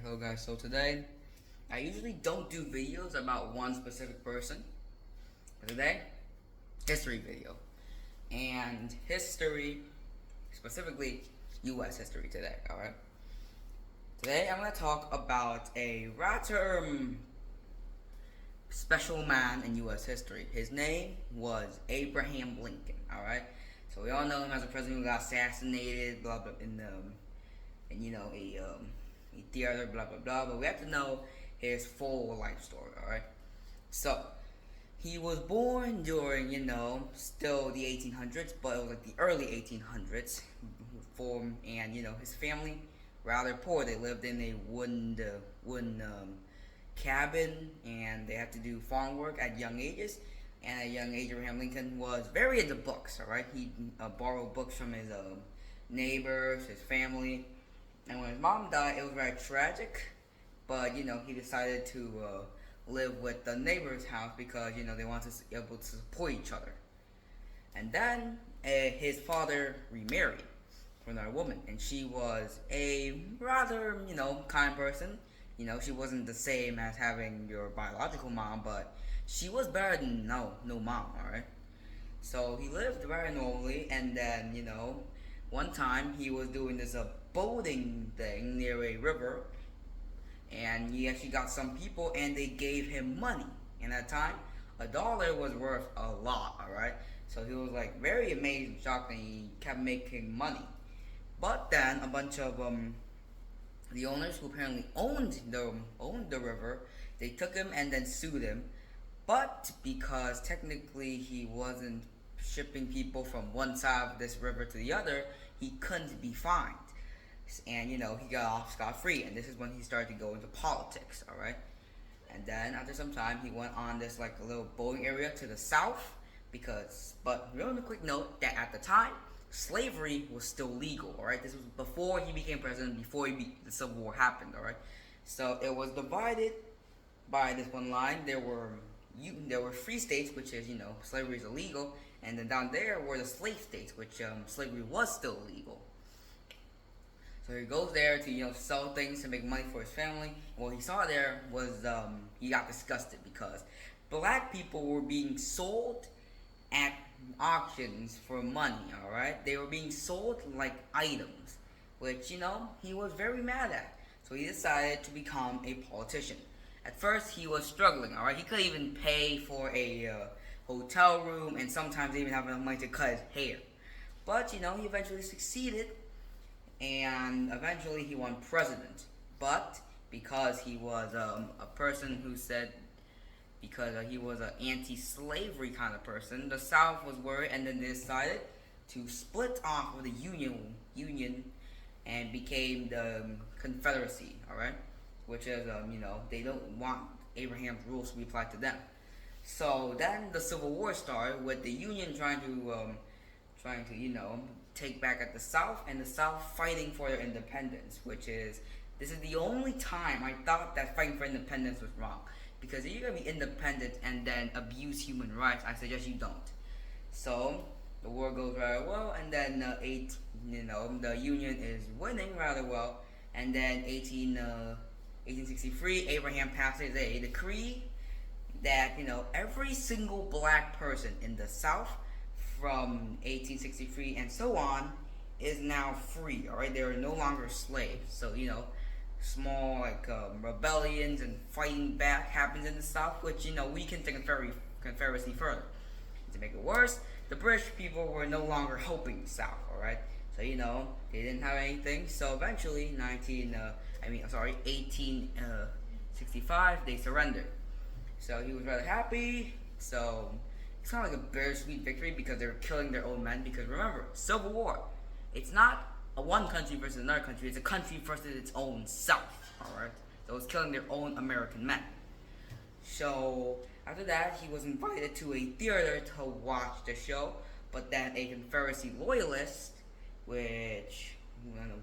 Hello guys, so today I usually don't do videos about one specific person, but today, history video. And history, specifically US history today, alright? Today I'm going to talk about a rather special man in US history. His name was Abraham Lincoln, alright? So we all know him as a president who got assassinated, blah blah, a theater, blah blah blah. But we have to know his full life story. All right. So he was born during, still the 1800s, but it was like the early 1800s. And his family rather poor. They lived in a wooden cabin, and they had to do farm work at young ages. And at a young age, Abraham Lincoln was very into books. All right, he borrowed books from his neighbors, his family. And when his mom died, it was very tragic. But he decided to live with the neighbor's house because they wanted to be able to support each other. And then his father remarried for another woman, and she was a rather kind person. She wasn't the same as having your biological mom, but she was better than no mom. All right. So he lived very normally, and then one time he was doing this boating thing near a river, and he actually got some people, and they gave him money. And at the time, $1 was worth a lot. All right. So he was like very amazed and shocked, and he kept making money. But then a bunch of the owners who apparently owned the river, they took him and then sued him. But because technically he wasn't shipping people from one side of this river to the other, he couldn't be fined. And he got off scot-free. And this is when he started to go into politics, alright? And then after some time, he went on this like a little boating area to the south. But remember, a quick note that at the time, slavery was still legal, alright? This was before he became president, before the Civil War happened, alright? So it was divided by this one line. There were free states, which is, slavery is illegal, and then down there were the slave states, which slavery was still illegal. So he goes there to, sell things to make money for his family. What he saw there was, he got disgusted because black people were being sold at auctions for money, alright? They were being sold like items, which, he was very mad at. So he decided to become a politician. At first, he was struggling, alright? He couldn't even pay for a hotel room, and sometimes even have enough money to cut his hair. But, he eventually succeeded, and eventually he won president. But because he was a person who said, because he was an anti-slavery kind of person, the South was worried, and then they decided to split off of the Union and became the Confederacy, alright? Which is, they don't want Abraham's rules to be applied to them. So then the Civil War started with the Union trying to take back at the South, and the South fighting for their independence, this is the only time I thought that fighting for independence was wrong. Because if you're going to be independent and then abuse human rights, I suggest you don't. So the war goes very well, and then the Union is winning rather well, and then 1863, Abraham passes a decree that every single black person in the South from 1863 and so on is now free. All right, they are no longer slaves. So small rebellions and fighting back happens in the South, which weakened the Confederacy further. To make it worse, the British people were no longer helping the South. All right, so they didn't have anything. So eventually, 1865, they surrendered. So he was rather happy. So it's kind of like a bittersweet victory because they were killing their own men. Because remember, Civil War, it's not a one country versus another country. It's a country versus its own self. All right. So it's killing their own American men. So after that, he was invited to a theater to watch the show. But then a Confederacy loyalist, which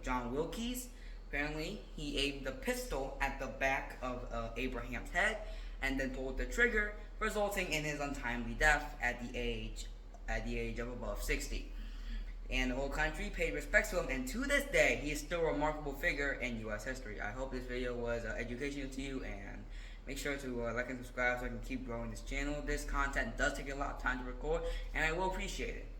John Wilkes, apparently he aimed the pistol at the back of Abraham's head and then pulled the trigger, resulting in his untimely death at the age of above 60. and the whole country paid respect to him, and to this day, he is still a remarkable figure in U.S. history. I hope this video was educational to you, and make sure to like and subscribe so I can keep growing this channel. This content does take a lot of time to record, and I will appreciate it.